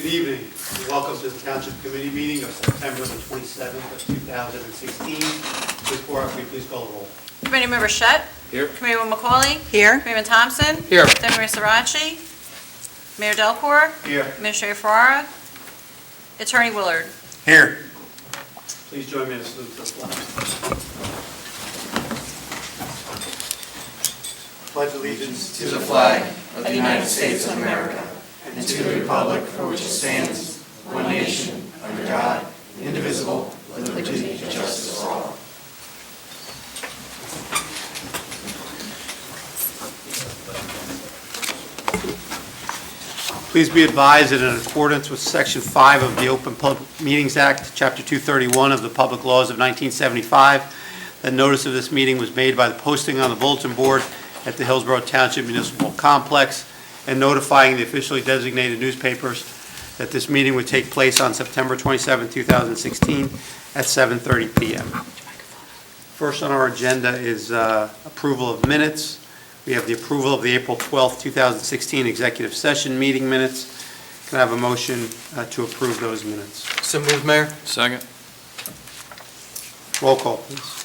Good evening. Welcome to the Township Committee meeting of September the 27th of 2016. Ms. Bora, will you please call the roll? Committee Member Shett. Here. Committeeman McCauley. Here. Committeeman Thompson. Here. Deputy Mayor Sarachi. Mayor Delcor. Here. Administrator Ferrara. Attorney Willard. Here. Please join me in a salute to the flag. Pledge allegiance To the flag of the United States of America and to the republic for which it stands, one nation, under God, indivisible, with liberty and justice for all. Please be advised that in accordance with Section 5 of the Open Public Meetings Act, Chapter 231 of the Public Laws of 1975, that notice of this meeting was made by the posting on the bulletin board at the Hillsborough Township Municipal Complex and notifying the officially designated newspapers that this meeting would take place on September 27, 2016 at 7:30 p.m. First on our agenda is approval of minutes. We have the approval of the April 12, 2016 executive session meeting minutes. Can I have a motion to approve those minutes? So moved, Mayor. Second. Roll call, please.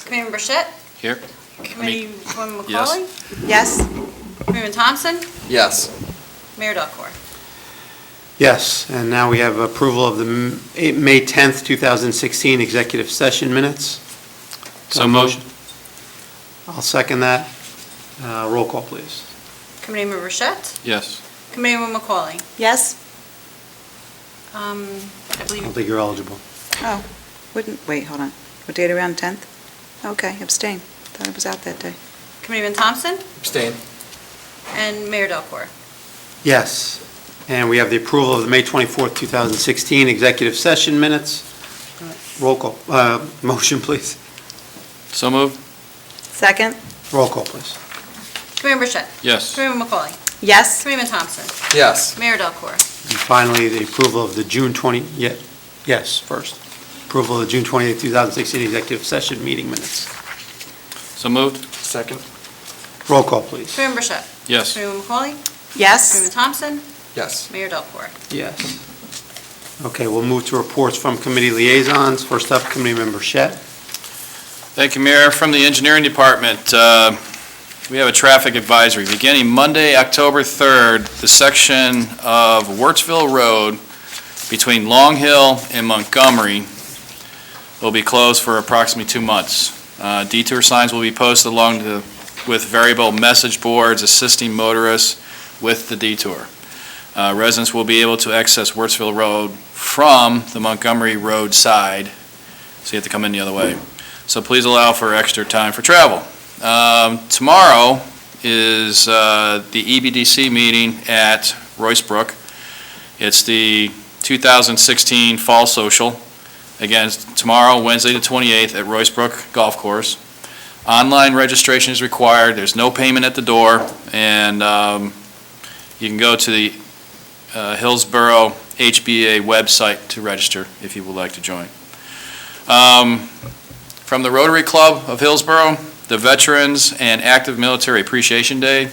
Committee Member Shett. Here. Committeeman McCauley. Yes. Yes. Committeeman Thompson. Yes. Mayor Delcor. Yes, and now we have approval of the May 10th, 2016 executive session minutes. So moved. I'll second that. Roll call, please. Committee Member Shett. Yes. Committeeman McCauley. Yes. I I don't believe, think you're eligible. Oh, wait, hold on. What date around 10th? Okay, abstain. Thought I was out that day. Committeeman Thompson Abstain. and Mayor Delcor. Yes, and we have the approval of the May 24th, 2016 executive session minutes. Roll call, motion, please. So moved. Second? Roll call, please. Committee Member Shett. Yes. Committeeman McCauley. Yes. Committeeman Thompson. Yes. Mayor Delcor. And finally, the approval of the June 20, yes, first. Approval of the June 28th, 2016 executive session meeting minutes. So moved. Second. Roll call, please. Committee Member Shett. Yes. Committeeman McCauley. Yes. Committeeman Thompson. Yes. Mayor Delcor. Yes. Okay, we'll move to reports from committee liaisons. First up, Committee Member Shett. Thank you, Mayor. From the Engineering Department, we have a traffic advisory. Beginning Monday, October 3rd, the section of Wirtsville Road between Long Hill and Montgomery will be closed for approximately 2 months. Detour signs will be posted with variable message boards assisting motorists with the detour. Residents will be able to access Wirtsville Road from the Montgomery Road side, so you have to come in the other way. So please allow for extra time for travel. Tomorrow is the EBDC meeting at Roycebrook. It's the 2016 Fall Social. Again, it's tomorrow, Wednesday the 28th at Roycebrook Golf Course. Online registration is required. There's no payment at the door, and you can go to the Hillsborough HBA website to register if you would like to join. From the Rotary Club of Hillsborough, the Veterans and Active Military Appreciation Day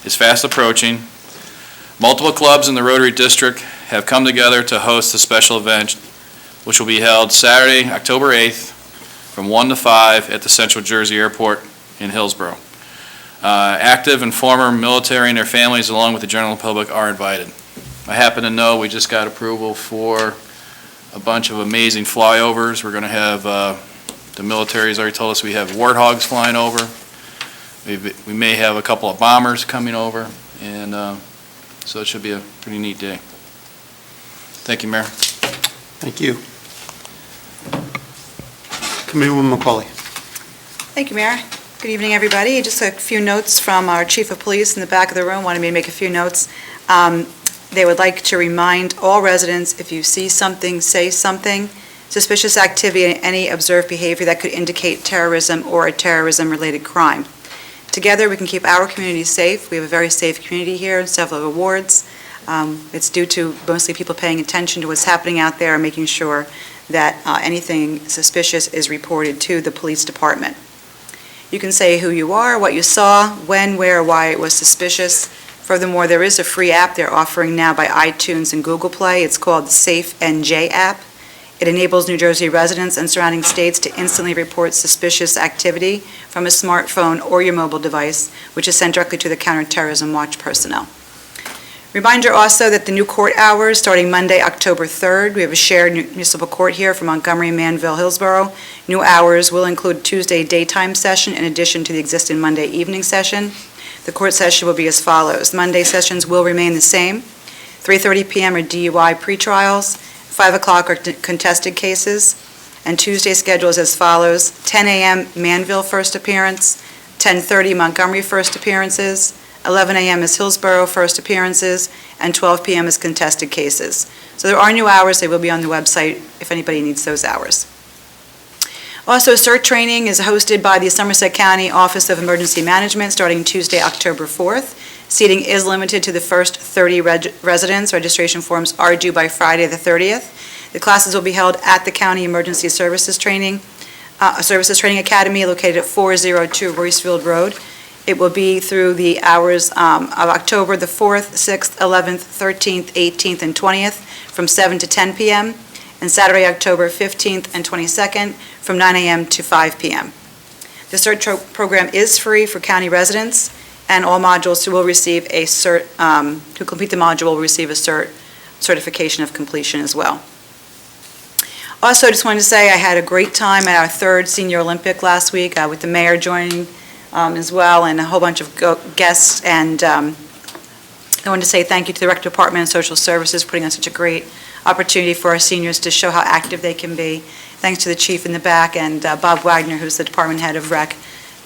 is fast approaching. Multiple clubs in the Rotary District have come together to host a special event, which will be held Saturday, October 8th, from 1 to 5 at the Central Jersey Airport in Hillsborough. Active and former military and their families, along with the general public, are invited. I happen to know we just got approval for a bunch of amazing flyovers. We're going to have the military's already told us we have Warthogs flying over. We may have a couple of bombers coming over, and so it should be a pretty neat day. Thank you, Mayor. Thank you. Committeewoman McCauley. Thank you, Mayor. Good evening, everybody. Just a few notes from our Chief of Police in the back of the room. Wanted me to make a few notes. They would like to remind all residents, if you see something, say something. Suspicious activity and any observed behavior that could indicate terrorism or a terrorism-related crime. Together, we can keep our community safe. We have a very safe community here, several awards. It's due to mostly people paying attention to what's happening out there and making sure that anything suspicious is reported to the police department. You can say who you are, what you saw, when, where, why it was suspicious. Furthermore, there is a free app they're offering now by iTunes and Google Play. It's called the Safe NJ app. It enables New Jersey residents and surrounding states to instantly report suspicious activity from a smartphone or your mobile device, which is sent directly to the Counterterrorism Watch personnel. Reminder also that the new court hours, starting Monday, October 3rd, we have a shared municipal court here for Montgomery, Manville, Hillsborough. New hours will include Tuesday daytime session in addition to the existing Monday evening session. The court session will be as follows. Monday sessions will remain the same. 3:30 p.m. are DUI pretrials, 5 o'clock are contested cases, and Tuesday schedule is as follows. 10 a.m. Manville first appearance, 10:30 Montgomery first appearances, 11 a.m. is Hillsborough first appearances, and 12 p.m. is contested cases. So there are new hours. They will be on the website if anybody needs those hours. Also, CERT training is hosted by the Somerset County Office of Emergency Management starting Tuesday, October 4th. Seating is limited to the first 30 residents. Registration forms are due by Friday the 30th. The classes will be held at the County Emergency Services Training Academy located at 402 Roycefield Road. It will be through the hours of October the 4th, 6th, 11th, 13th, 18th, and 20th from 7 to 10 p.m., and Saturday, October 15th and 22nd from 9 a.m. to 5 p.m. The CERT program is free for county residents, and all modules who will receive a CERT, who complete the module will receive a CERT certification of completion as well. Also, I just wanted to say I had a great time at our third Senior Olympic last week with the mayor joining as well, and a whole bunch of guests, and I wanted to say thank you to the Rec Department and Social Services for putting on such a great opportunity for our seniors to show how active they can be. Thanks to the chief in the back and Bob Wagner, who's the department head of Rec,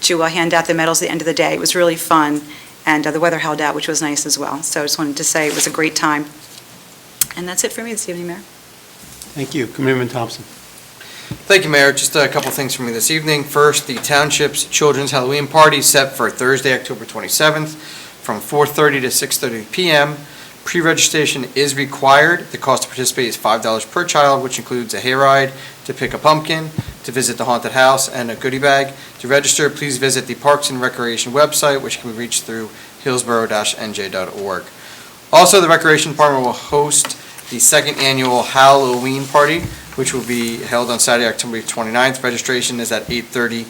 to hand out the medals at the end of the day. It was really fun, and the weather held out, which was nice as well. So I just wanted to say it was a great time. And that's it for me this evening, Mayor. Thank you. Committeeman Thompson. Thank you, Mayor. Just a couple things for me this evening. First, the Township's Children's Halloween Party set for Thursday, October 27th from 4:30 to 6:30 p.m. Pre-registration is required. The cost to participate is $5 per child, which includes a hayride to pick a pumpkin, to visit the haunted house, and a goodie bag. To register, please visit the Parks and Recreation website, which can be reached through hillsborough-nj.org. Also, the Recreation Department will host the second annual Halloween Party, which will be held on Saturday, October 29th. Registration is at 8:30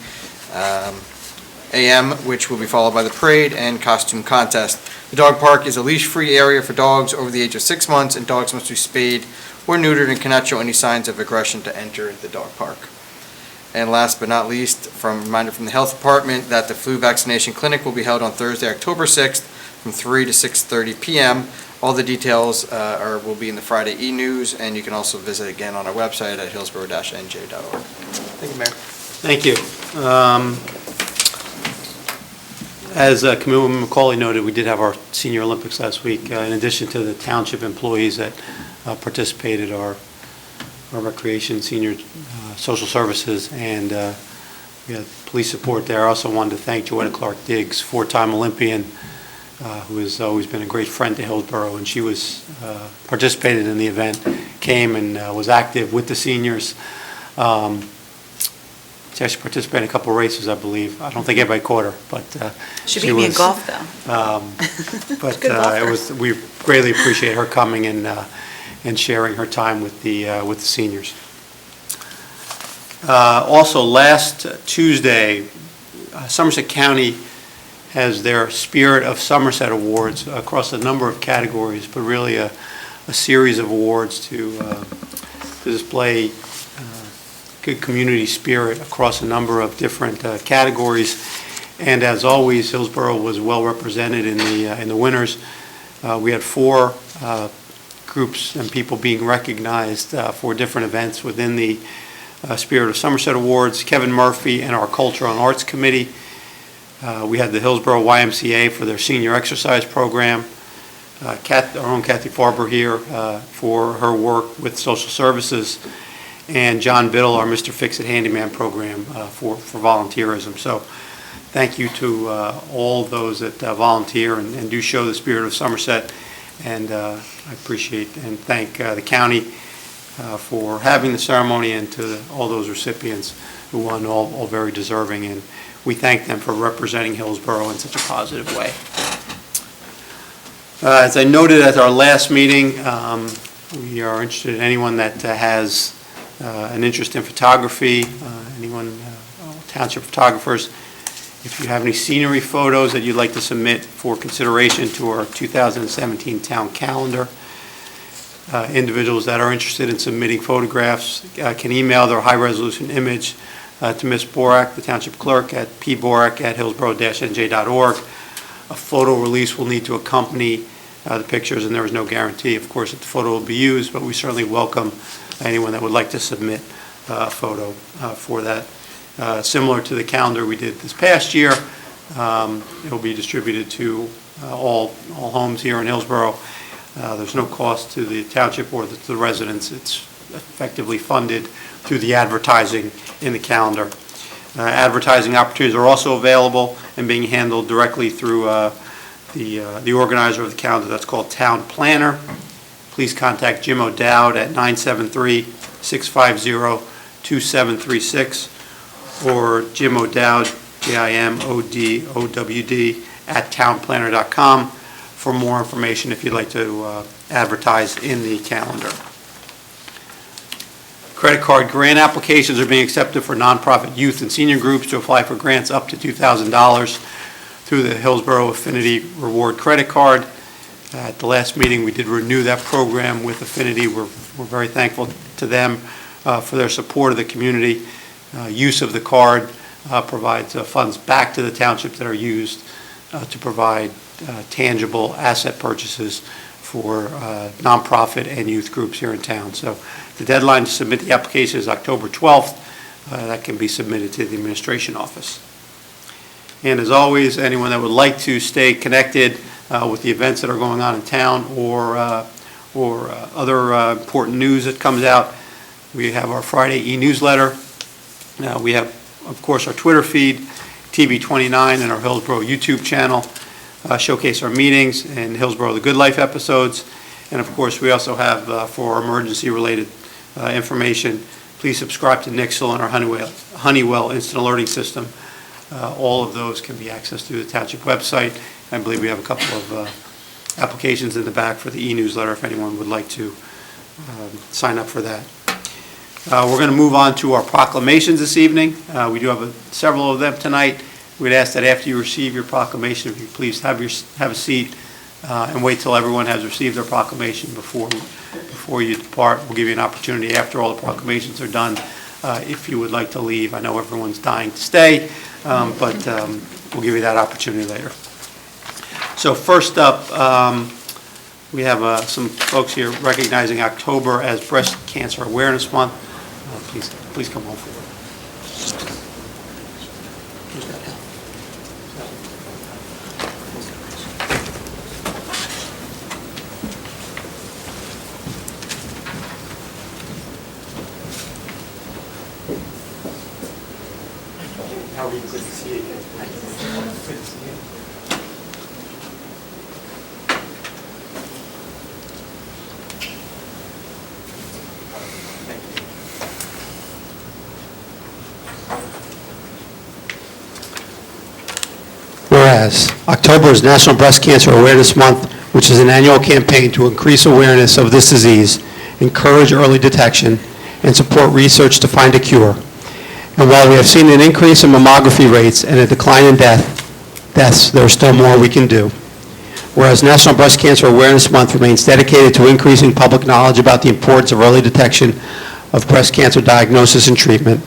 a.m., which will be followed by the parade and costume contest. The dog park is a leash-free area for dogs over the age of 6 months, and dogs must be spayed or neutered and cannot show any signs of aggression to enter the dog park. And last but not least, a reminder from the Health Department that the flu vaccination clinic will be held on Thursday, October 6th from 3 to 6:30 p.m. All the details will be in the Friday e-news, and you can also visit again on our website at hillsborough-nj.org. Thank you, Mayor. Thank you. As Committeewoman McCauley noted, we did have our Senior Olympics last week. In addition to the township employees that participated, our recreation, senior social services, and we had police support there. I also wanted to thank Joetta Clark Diggs, four-time Olympian, who has always been a great friend to Hillsborough, and she was participated in the event, came and was active with the seniors. She actually participated in a couple of races, I believe. I don't think anybody caught her, but She beat me in golf, though. But Good golfer. we greatly appreciate her coming and sharing her time with the seniors. Also, last Tuesday, Somerset County has their Spirit of Somerset Awards across a number of categories, but really a series of awards to display good community spirit across a number of different categories. And as always, Hillsborough was well represented in the winners. We had four groups and people being recognized for different events within the Spirit of Somerset Awards. Kevin Murphy and our Culture and Arts Committee. We had the Hillsborough YMCA for their senior exercise program. Our own Kathy Farber here for her work with social services. And John Biddle, our Mr. Fix-It Handyman program for volunteerism. So thank you to all those that volunteer and do show the spirit of Somerset. And I appreciate and thank the county for having the ceremony, and to all those recipients who won, all very deserving. And we thank them for representing Hillsborough in such a positive way. As I noted at our last meeting, we are interested in anyone that has an interest in photography, anyone, township photographers. If you have any scenery photos that you'd like to submit for consideration to our 2017 town calendar, individuals that are interested in submitting photographs can email their high-resolution image to Ms. Borak, the township clerk, at pborak@hillsborough-nj.org. A photo release will need to accompany the pictures, and there is no guarantee, of course, that the photo will be used, but we certainly welcome anyone that would like to submit a photo for that. Similar to the calendar we did this past year, it will be distributed to all homes here in Hillsborough. There's no cost to the township or to the residents. It's effectively funded through the advertising in the calendar. Advertising opportunities are also available and being handled directly through the organizer of the calendar. That's called Town Planner. Please contact Jim O'Dowd at 973-650-2736 or Jim O'Dowd, JIMODOWD, at townplanner.com for more information if you'd like to advertise in the calendar. Credit card grant applications are being accepted for nonprofit youth and senior groups to apply for grants up to $2,000 through the Hillsborough Affinity Reward Credit Card. At the last meeting, we did renew that program with Affinity. We're very thankful to them for their support of the community. Use of the card provides funds back to the township that are used to provide tangible asset purchases for nonprofit and youth groups here in town. So the deadline to submit the application is October 12th. That can be submitted to the administration office. And as always, anyone that would like to stay connected with the events that are going on in town or other important news that comes out, we have our Friday e-newsletter. We have, of course, our Twitter feed, TV29, and our Hillsborough YouTube channel. Showcase our meetings and Hillsborough The Good Life episodes. And of course, we also have for emergency-related information, please subscribe to Nixle and our Honeywell Instant Alerting System. All of those can be accessed through the township website. I believe we have a couple of applications in the back for the e-newsletter if anyone would like to sign up for that. We're going to move on to our proclamations this evening. We do have several of them tonight. We'd ask that after you receive your proclamation, if you please have a seat and wait till everyone has received their proclamation before you depart. We'll give you an opportunity after all the proclamations are done if you would like to leave. I know everyone's dying to stay, but we'll give you that opportunity later. So first up, we have some folks here recognizing October as Breast Cancer Awareness Month. Please come on forward. How are you? Good to see you again. Good to see you. Whereas October is National Breast Cancer Awareness Month, which is an annual campaign to increase awareness of this disease, encourage early detection, and support research to find a cure. And while we have seen an increase in mammography rates and a decline in deaths, there is still more we can do. Whereas National Breast Cancer Awareness Month remains dedicated to increasing public knowledge about the importance of early detection of breast cancer diagnosis and treatment.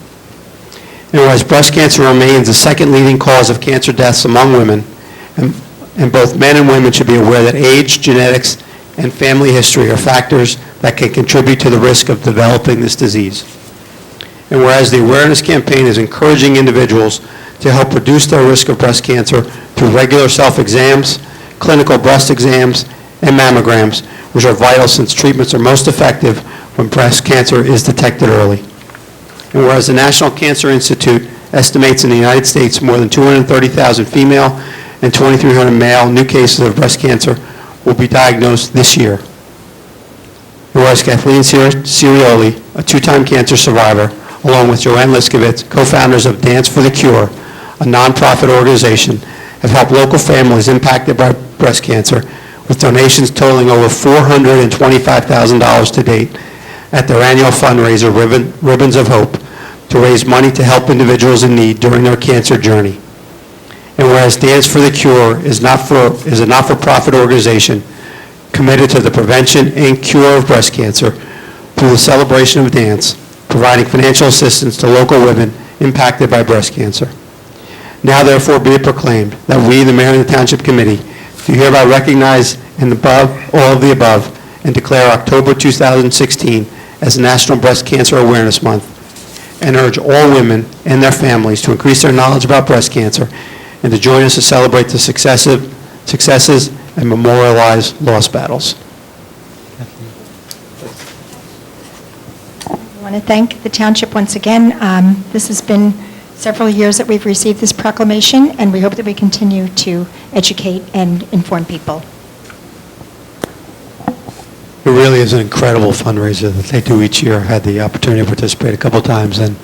And whereas breast cancer remains the second leading cause of cancer deaths among women, and both men and women should be aware that age, genetics, and family history are factors that can contribute to the risk of developing this disease. And whereas the awareness campaign is encouraging individuals to help reduce their risk of breast cancer through regular self-exams, clinical breast exams, and mammograms, which are vital since treatments are most effective when breast cancer is detected early. And whereas the National Cancer Institute estimates in the United States more than 230,000 female and 2,300 male new cases of breast cancer will be diagnosed this year. And whereas Kathleen Cirioli, a two-time cancer survivor, along with Joanne Liskovitz, co-founders of Dance for the Cure, a nonprofit organization, have helped local families impacted by breast cancer with donations totaling over $425,000 to date at their annual fundraiser, Ribbons of Hope, to raise money to help individuals in need during their cancer journey. And whereas Dance for the Cure is a not-for-profit organization committed to the prevention and cure of breast cancer through the celebration of dance, providing financial assistance to local women impacted by breast cancer. Now therefore be it proclaimed that we, the Mayor and the Township Committee, do hereby recognize all of the above and declare October 2016 as National Breast Cancer Awareness Month, and urge all women and their families to increase their knowledge about breast cancer and to join us to celebrate the successes and memorialize lost battles. I want to thank the township once again. This has been several years that we've received this proclamation, and we hope that we continue to educate and inform people. It really is an incredible fundraiser that they do each year. I had the opportunity to participate a couple times, and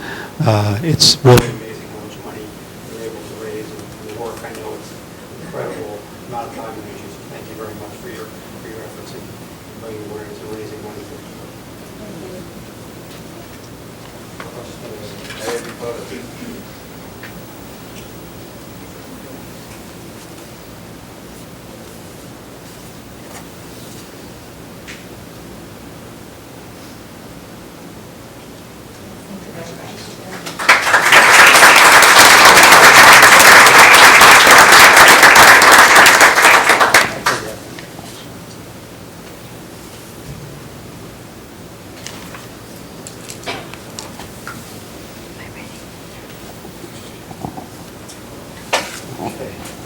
it's really amazing how much money they're able to raise and the work. I know it's an incredible amount of time and energy, so thank you very much for your efforts in bringing awareness and raising money.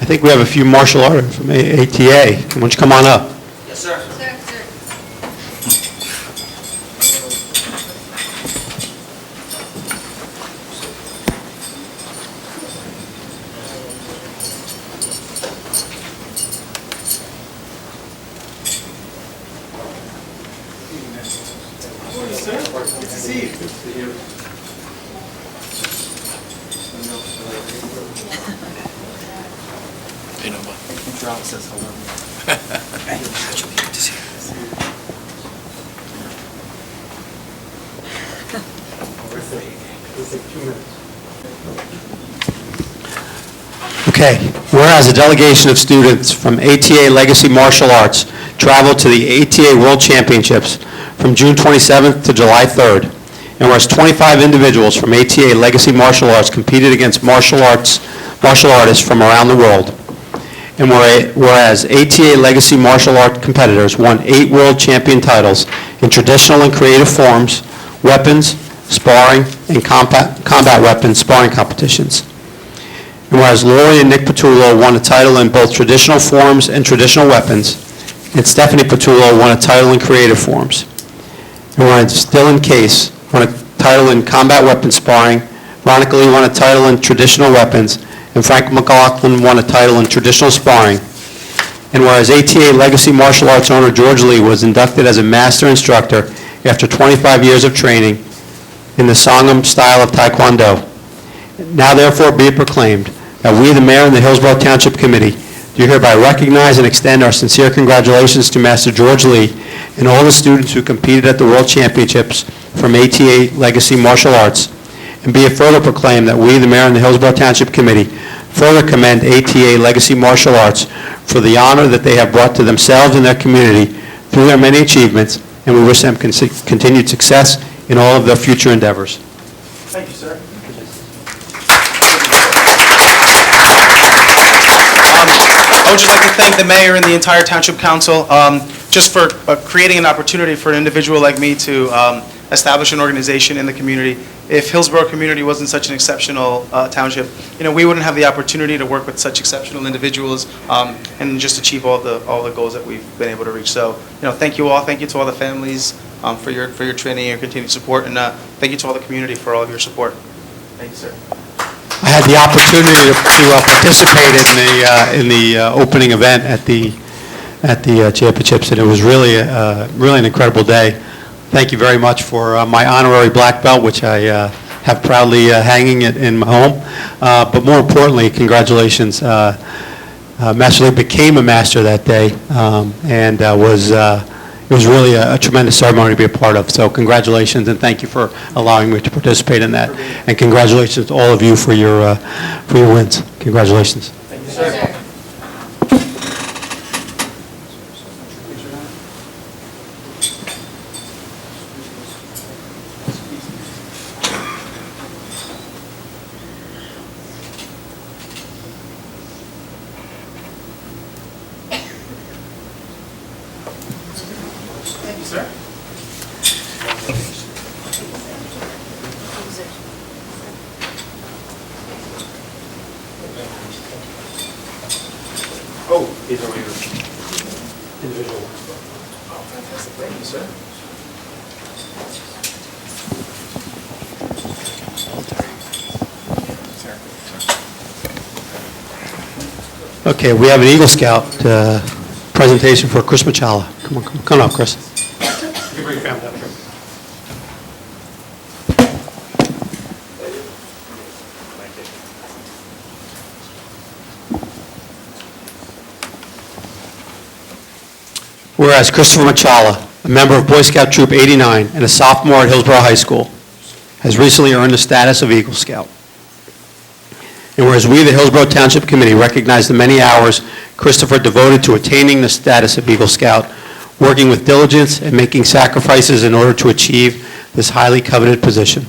I think we have a few martial artists from ATA. Why don't you come on up? Yes, sir. You know what? Okay, whereas a delegation of students from ATA Legacy Martial Arts traveled to the ATA World Championships from June 27th to July 3rd, and whereas 25 individuals from ATA Legacy Martial Arts competed against martial artists from around the world, and whereas ATA Legacy Martial Art competitors won 8 world champion titles in traditional and creative forms, weapons, sparring, and combat weapons sparring competitions. And whereas Lori and Nick Patullo won a title in both traditional forms and traditional weapons, and Stephanie Patullo won a title in creative forms. And whereas Dylan Case won a title in combat weapons sparring, Veronica Lee won a title in traditional weapons, and Frank McLaughlin won a title in traditional sparring. And whereas ATA Legacy Martial Arts owner George Lee was inducted as a master instructor after 25 years of training in the Sangam style of Taekwondo. Now therefore be it proclaimed that we, the Mayor and the Hillsborough Township Committee, do hereby recognize and extend our sincere congratulations to Master George Lee and all the students who competed at the World Championships from ATA Legacy Martial Arts, and be it further proclaimed that we, the Mayor and the Hillsborough Township Committee, further commend ATA Legacy Martial Arts for the honor that they have brought to themselves and their community through their many achievements, and we wish them continued success in all of their future endeavors. Thank you, sir. I would just like to thank the mayor and the entire township council just for creating an opportunity for an individual like me to establish an organization in the community. If Hillsborough community wasn't such an exceptional township, we wouldn't have the opportunity to work with such exceptional individuals and just achieve all the goals that we've been able to reach. So, thank you all. Thank you to all the families for your training and your continued support, and thank you to all the community for all of your support. Thank you, sir. I had the opportunity to participate in the opening event at the championships, and it was really an incredible day. Thank you very much for my honorary black belt, which I have proudly hanging in my home. But more importantly, congratulations. Master League became a master that day, and it was really a tremendous ceremony to be a part of. So congratulations, and thank you for allowing me to participate in that. And congratulations to all of you for your wins. Congratulations. Thank you, sir. Oh, these are your individual ones. Thank you, sir. Okay, we have an Eagle Scout presentation for Chris Machala. Come on up, Chris. You bring your family up here. Whereas Christopher Machala, a member of Boy Scout Troop 89 and a sophomore at Hillsborough High School, has recently earned the status of Eagle Scout. And whereas we, the Hillsborough Township Committee, recognize the many hours Christopher devoted to attaining the status of Eagle Scout, working with diligence and making sacrifices in order to achieve this highly coveted position.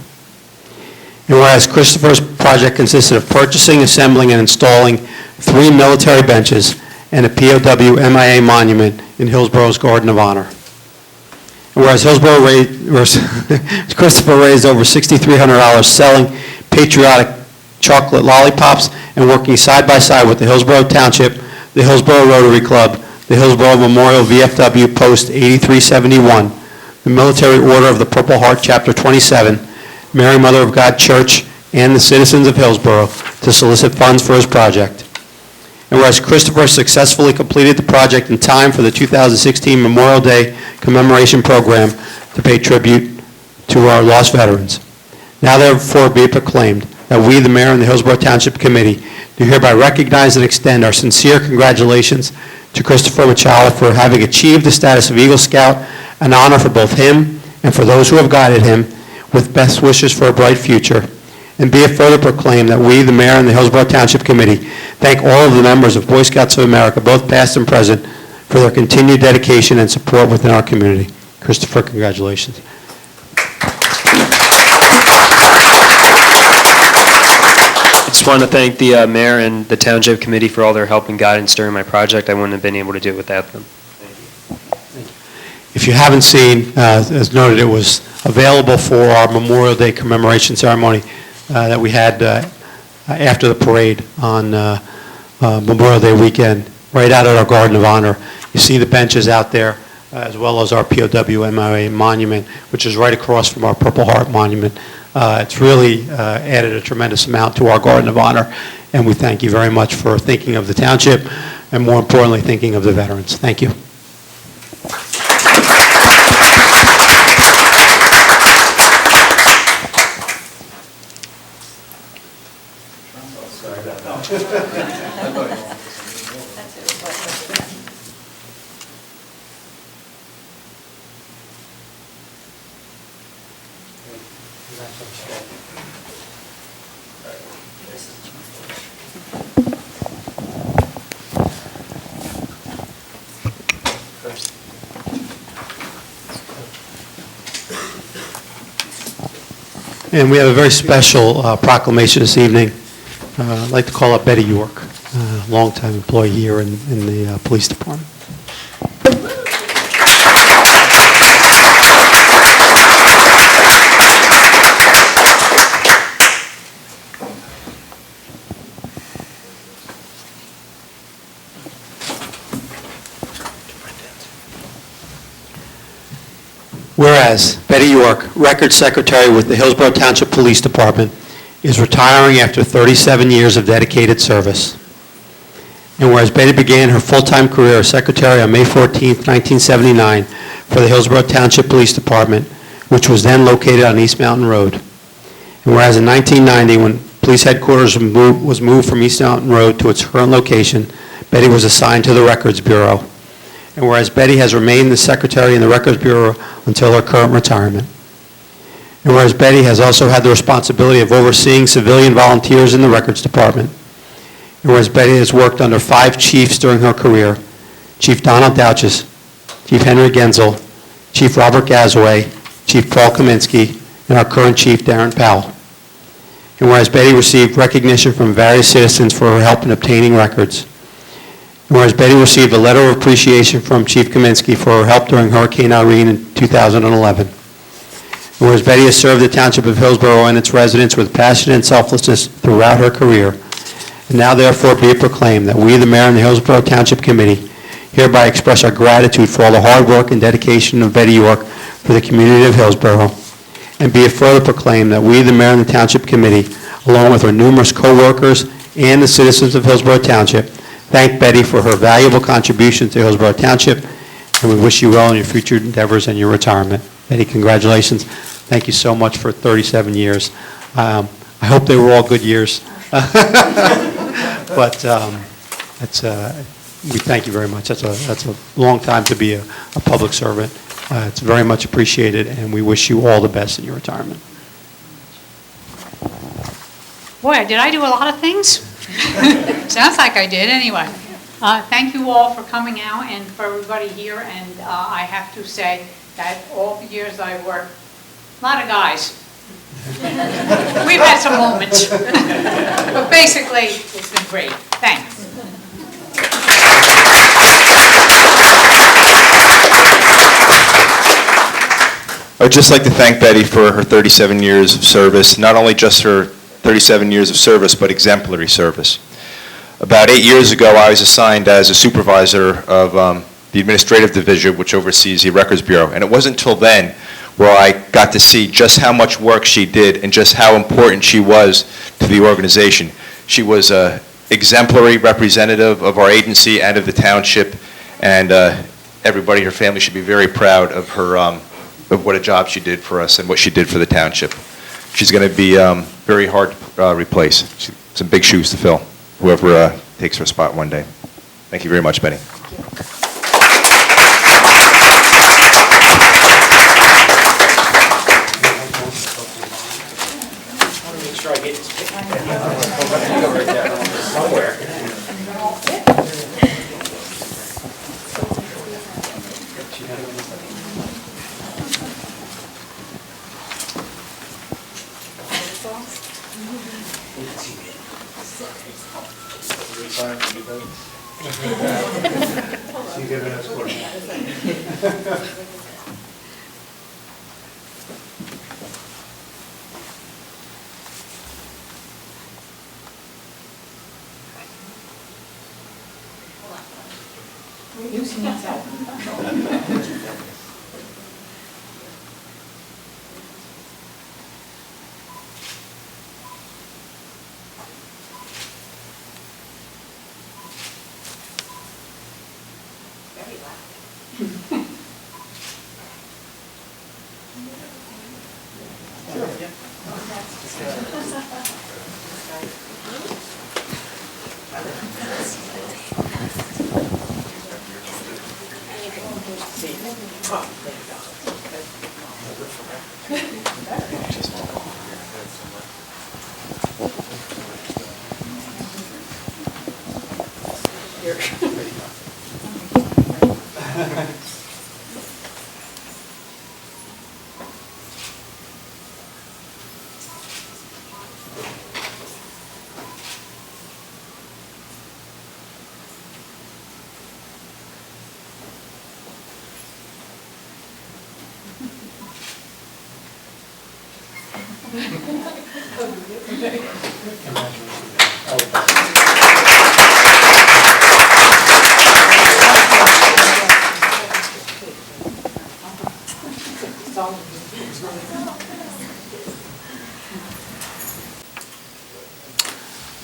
And whereas Christopher's project consisted of purchasing, assembling, and installing 3 military benches and a POW MIA monument in Hillsborough's Garden of Honor. And whereas Christopher raised over $6,300 selling patriotic chocolate lollipops and working side by side with the Hillsborough Township, the Hillsborough Rotary Club, the Hillsborough Memorial VFW Post 8371, the Military Order of the Purple Heart Chapter 27, Mary Mother of God Church, and the citizens of Hillsborough to solicit funds for his project. And whereas Christopher successfully completed the project in time for the 2016 Memorial Day commemoration program to pay tribute to our lost veterans. Now therefore be it proclaimed that we, the Mayor and the Hillsborough Township Committee, do hereby recognize and extend our sincere congratulations to Christopher Machala for having achieved the status of Eagle Scout, an honor for both him and for those who have guided him, with best wishes for a bright future. And be it further proclaimed that we, the Mayor and the Hillsborough Township Committee, thank all of the members of Boy Scouts of America, both past and present, for their continued dedication and support within our community. Christopher, congratulations. I just want to thank the mayor and the township committee for all their help and guidance during my project. I wouldn't have been able to do it without them. If you haven't seen, as noted, it was available for our Memorial Day commemoration ceremony that we had after the parade on Memorial Day weekend, right out at our Garden of Honor. You see the benches out there, as well as our POW MIA monument, which is right across from our Purple Heart monument. It's really added a tremendous amount to our Garden of Honor, and we thank you very much for thinking of the township, and more importantly, thinking of the veterans. Thank you. And we have a very special proclamation this evening. I'd like to call up Betty York, longtime employee here in the police department. Whereas Betty York, Record Secretary with the Hillsborough Township Police Department, is retiring after 37 years of dedicated service. And whereas Betty began her full-time career as Secretary on May 14, 1979 for the Hillsborough Township Police Department, which was then located on East Mountain Road. And whereas in 1990, when police headquarters was moved from East Mountain Road to its current location, Betty was assigned to the Records Bureau. And whereas Betty has remained the secretary in the Records Bureau until her current retirement. And whereas Betty has also had the responsibility of overseeing civilian volunteers in the Records Department. And whereas Betty has worked under 5 chiefs during her career, Chief Donald Douches, Chief Henry Genzel, Chief Robert Gazaway, Chief Paul Kaminsky, and our current Chief Darren Powell. And whereas Betty received recognition from various citizens for her help in obtaining records. And whereas Betty received a letter of appreciation from Chief Kaminsky for her help during Hurricane Irene in 2011. And whereas Betty has served the Township of Hillsborough and its residents with passion and selflessness throughout her career, and now therefore be it proclaimed that we, the Mayor and the Hillsborough Township Committee, hereby express our gratitude for all the hard work and dedication of Betty York for the community of Hillsborough, and be it further proclaimed that we, the Mayor and the Township Committee, along with our numerous co-workers and the citizens of Hillsborough Township, thank Betty for her valuable contribution to Hillsborough Township, and we wish you well in your future endeavors and your retirement. Betty, congratulations. Thank you so much for 37 years. I hope they were all good years. But we thank you very much. That's a long time to be a public servant. It's very much appreciated, and we wish you all the best in your retirement. Boy, did I do a lot of things? Sounds like I did, anyway. Thank you all for coming out and for everybody here, and I have to say that all the years I've worked, a lot of guys. We've had some moments. But basically, it's been great. Thanks. I would just like to thank Betty for her 37 years of service, not only just her 37 years of service, but exemplary service. About 8 years ago, I was assigned as a supervisor of the administrative division, which oversees the Records Bureau, and it wasn't until then where I got to see just how much work she did and just how important she was to the organization. She was an exemplary representative of our agency and of the township, and everybody, her family, should be very proud of her, of what a job she did for us and what she did for the township. She's going to be very hard to replace. Some big shoes to fill, whoever takes her spot one day. Thank you very much, Betty.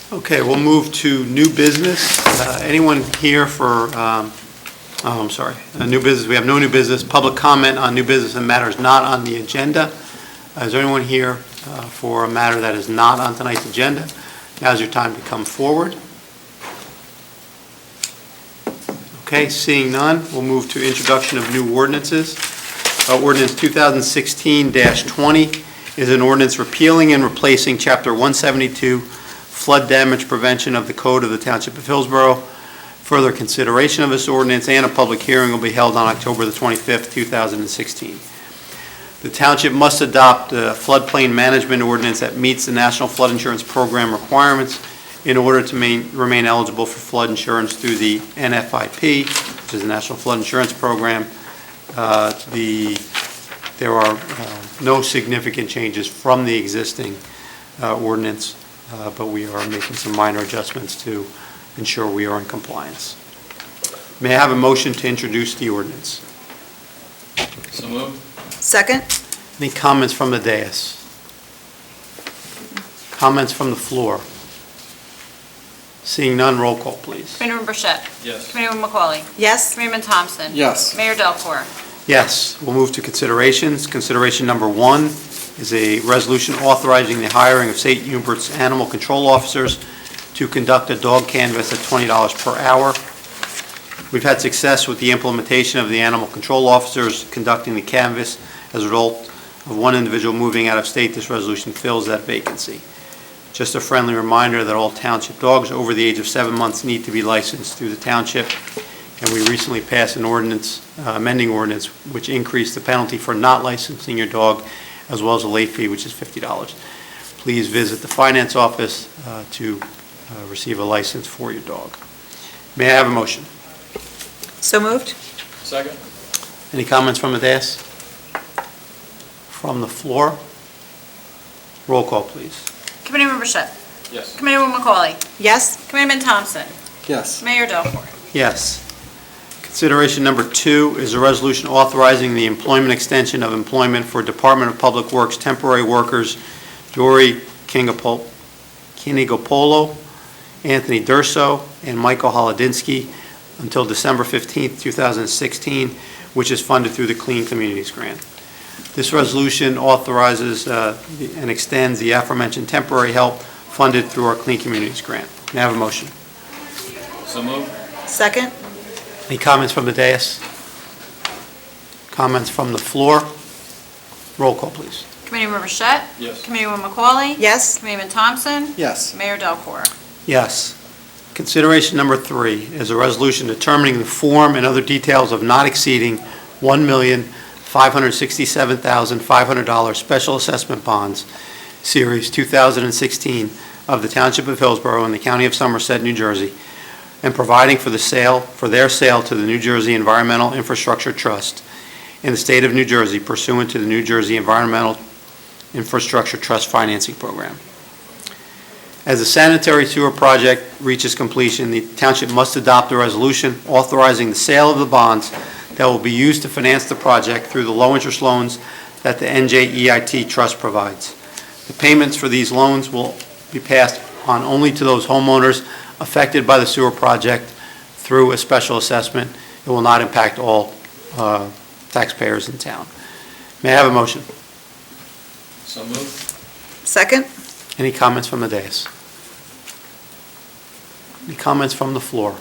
Okay, we'll move to new business. Anyone here for, I'm sorry, new business? We have no new business. Public comment on new business and matters not on the agenda. Is there anyone here for a matter that is not on tonight's agenda? Now's your time to come forward. Okay, seeing none, we'll move to introduction of new ordinances. Ordinance 2016-20 is an ordinance repealing and replacing Chapter 172 flood damage prevention of the Code of the Township of Hillsborough. Further consideration of this ordinance and a public hearing will be held on October the 25th, 2016. The township must adopt a floodplain management ordinance that meets the National Flood Insurance Program requirements in order to remain eligible for flood insurance through the NFIP, which is the National Flood Insurance Program. There are no significant changes from the existing ordinance, but we are making some minor adjustments to ensure we are in compliance. May I have a motion to introduce the ordinance? So moved. Second? Any comments from the dais? Comments from the floor? Seeing none, roll call, please. Committeeman Burchett? Yes. Committeeman McCauley? Yes? Committeeman Thompson? Yes. Mayor Delcor? Yes, we'll move to considerations. Consideration number 1 is a resolution authorizing the hiring of St. Hubert's animal control officers to conduct a dog canvass at $20 per hour. We've had success with the implementation of the animal control officers conducting the canvass. As a result of one individual moving out of state, this resolution fills that vacancy. Just a friendly reminder that all township dogs over the age of 7 months need to be licensed through the township. And we recently passed an ordinance, amending ordinance, which increased the penalty for not licensing your dog, as well as a late fee, which is $50. Please visit the finance office to receive a license for your dog. May I have a motion? So moved? Second. Any comments from the dais? From the floor? Roll call, please. Committeeman Burchett? Yes. Committeeman McCauley? Yes? Committeeman Thompson? Yes. Mayor Delcor? Yes. Consideration number 2 is a resolution authorizing the employment extension of employment for Department of Public Works temporary workers Dory Kinigopolo, Anthony Durso, and Michael Holodinsky until December 15th, 2016, which is funded through the Clean Communities Grant. This resolution authorizes and extends the aforementioned temporary help funded through our Clean Communities Grant. May I have a motion? So moved. Second? Any comments from the dais? Comments from the floor? Roll call, please. Committeeman Burchett? Yes. Committeeman McCauley? Yes? Committeeman Thompson? Yes. Mayor Delcor? Yes. Consideration number 3 is a resolution determining the form and other details of not exceeding $1,567,500 special assessment bonds, Series 2016, of the Township of Hillsborough in the County of Somerset, New Jersey, and providing for their sale to the New Jersey Environmental Infrastructure Trust in the state of New Jersey pursuant to the New Jersey Environmental Infrastructure Trust Financing Program. As the sanitary sewer project reaches completion, the township must adopt a resolution authorizing the sale of the bonds that will be used to finance the project through the low-interest loans that the NJEIT Trust provides. The payments for these loans will be passed on only to those homeowners affected by the sewer project through a special assessment. It will not impact all taxpayers in town. May I have a motion? So moved. Second? Any comments from the dais? Any comments from the floor?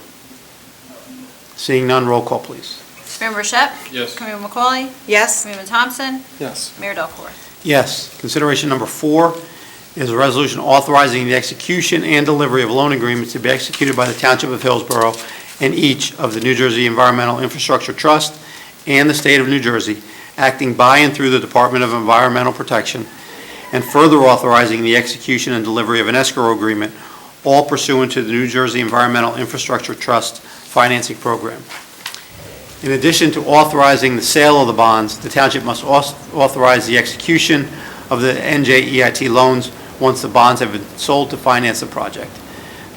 Seeing none, roll call, please. Committeeman Burchett? Yes. Committeeman McCauley? Yes? Committeeman Thompson? Yes. Mayor Delcor? Yes. Consideration number 4 is a resolution authorizing the execution and delivery of loan agreements to be executed by the Township of Hillsborough and each of the New Jersey Environmental Infrastructure Trust and the State of New Jersey, acting by and through the Department of Environmental Protection, and further authorizing the execution and delivery of an escrow agreement, all pursuant to the New Jersey Environmental Infrastructure Trust financing program. In addition to authorizing the sale of the bonds, the township must authorize the execution of the NJEIT loans once the bonds have been sold to finance the project.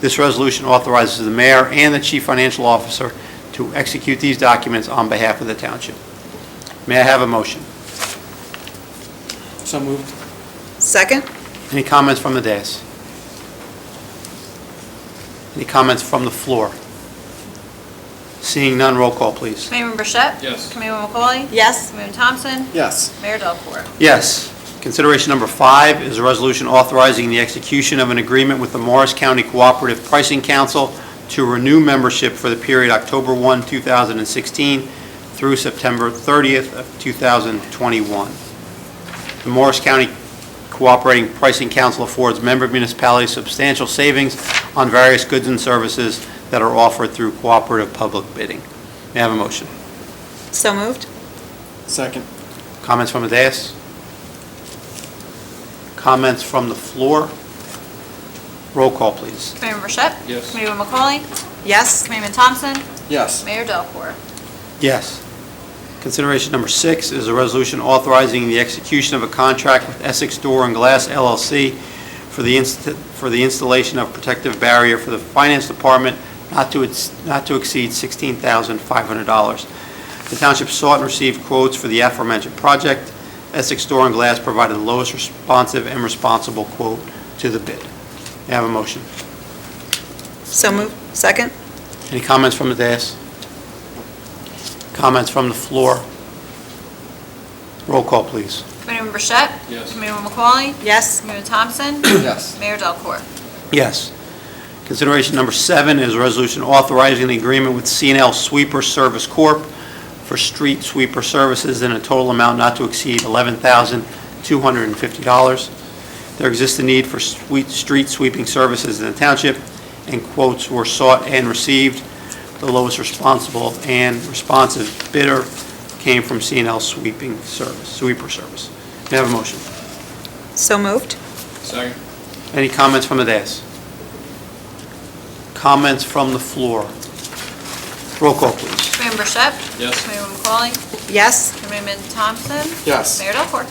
This resolution authorizes the mayor and the chief financial officer to execute these documents on behalf of the township. May I have a motion? So moved. Second? Any comments from the dais? Any comments from the floor? Seeing none, roll call, please. Committeeman Burchett? Yes. Committeeman McCauley? Yes? Committeeman Thompson? Yes. Mayor Delcor? Yes. Consideration number 5 is a resolution authorizing the execution of an agreement with the Morris County Cooperative Pricing Council to renew membership for the period October 1, 2016 through September 30th of 2021. The Morris County Cooperating Pricing Council affords member municipalities substantial savings on various goods and services that are offered through cooperative public bidding. May I have a motion? So moved? Second. Comments from the dais? Comments from the floor? Roll call, please. Committeeman Burchett? Yes. Committeeman McCauley? Yes? Committeeman Thompson? Yes. Mayor Delcor? Yes. Consideration number 6 is a resolution authorizing the execution of a contract with Essex Door and Glass LLC for the installation of protective barrier for the Finance Department not to exceed $16,500. The township sought and received quotes for the aforementioned project. Essex Door and Glass provided the lowest responsive and responsible quote to the bid. May I have a motion? So moved? Second? Any comments from the dais? Comments from the floor? Roll call, please. Committeeman Burchett? Yes. Committeeman McCauley? Yes? Committeeman Thompson? Yes. Mayor Delcor? Yes. Consideration number 7 is a resolution authorizing the agreement with C&L Sweeper Service Corp. for street sweeper services in a total amount not to exceed $11,250. There exists a need for street sweeping services in the township, and quotes were sought and received. The lowest responsible and responsive bidder came from C&L Sweeper Service. May I have a motion? So moved? Second. Any comments from the dais? Comments from the floor? Roll call, please. Committeeman Burchett? Yes. Committeeman McCauley? Yes? Committeeman Thompson? Yes. Mayor Delcor?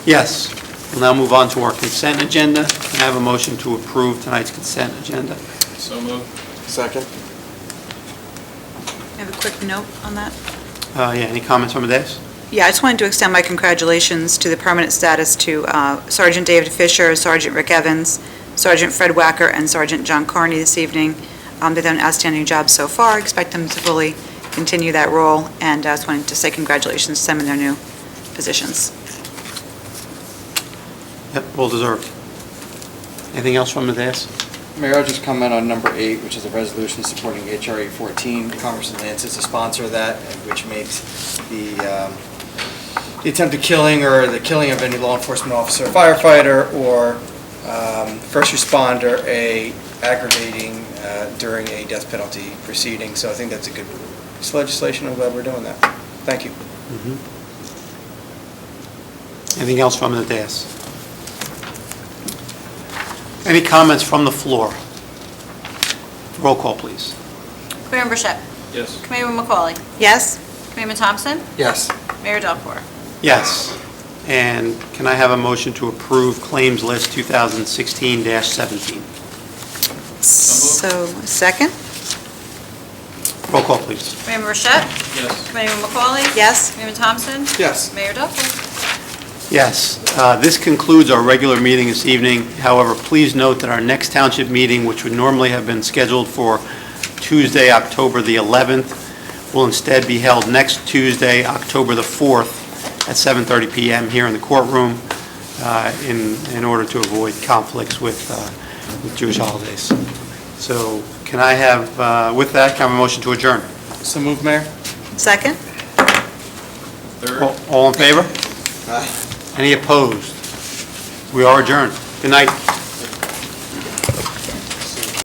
Yes. We'll now move on to our consent agenda. Can I have a motion to approve tonight's consent agenda? So moved. Second. I have a quick note on that. Any comments from the dais? Yeah, I just wanted to extend my congratulations to the permanent status to Sergeant David Fisher, Sergeant Rick Evans, Sergeant Fred Wacker, and Sergeant John Carney this evening. They've done an outstanding job so far. Expect them to fully continue that role, and I just wanted to say congratulations to them in their new positions. Yep, well deserved. Anything else from the dais? Mayor, I'll just comment on number 8, which is a resolution supporting HRA 14. Congressman Lance is a sponsor of that, which makes the attempted killing or the killing of any law enforcement officer, firefighter, or first responder a aggravating during a death penalty proceeding. So I think that's a good piece of legislation. I'm glad we're doing that. Thank you. Anything else from the dais? Any comments from the floor? Roll call, please. Committeeman Burchett? Yes. Committeeman McCauley? Yes? Committeeman Thompson? Yes. Mayor Delcor? Yes. And can I have a motion to approve Claims List 2016-17? So, second? Roll call, please. Committeeman Burchett? Yes. Committeeman McCauley? Yes? Committeeman Thompson? Yes. Mayor Delcor? Yes. This concludes our regular meeting this evening. However, please note that our next township meeting, which would normally have been scheduled for Tuesday, October the 11th, will instead be held next Tuesday, October the 4th, at 7:30 p.m. here in the courtroom in order to avoid conflicts with Jewish holidays. So can I have, with that, can I have a motion to adjourn? So move, Mayor. Second? Third. All in favor? Aye. Any opposed? We are adjourned. Good night.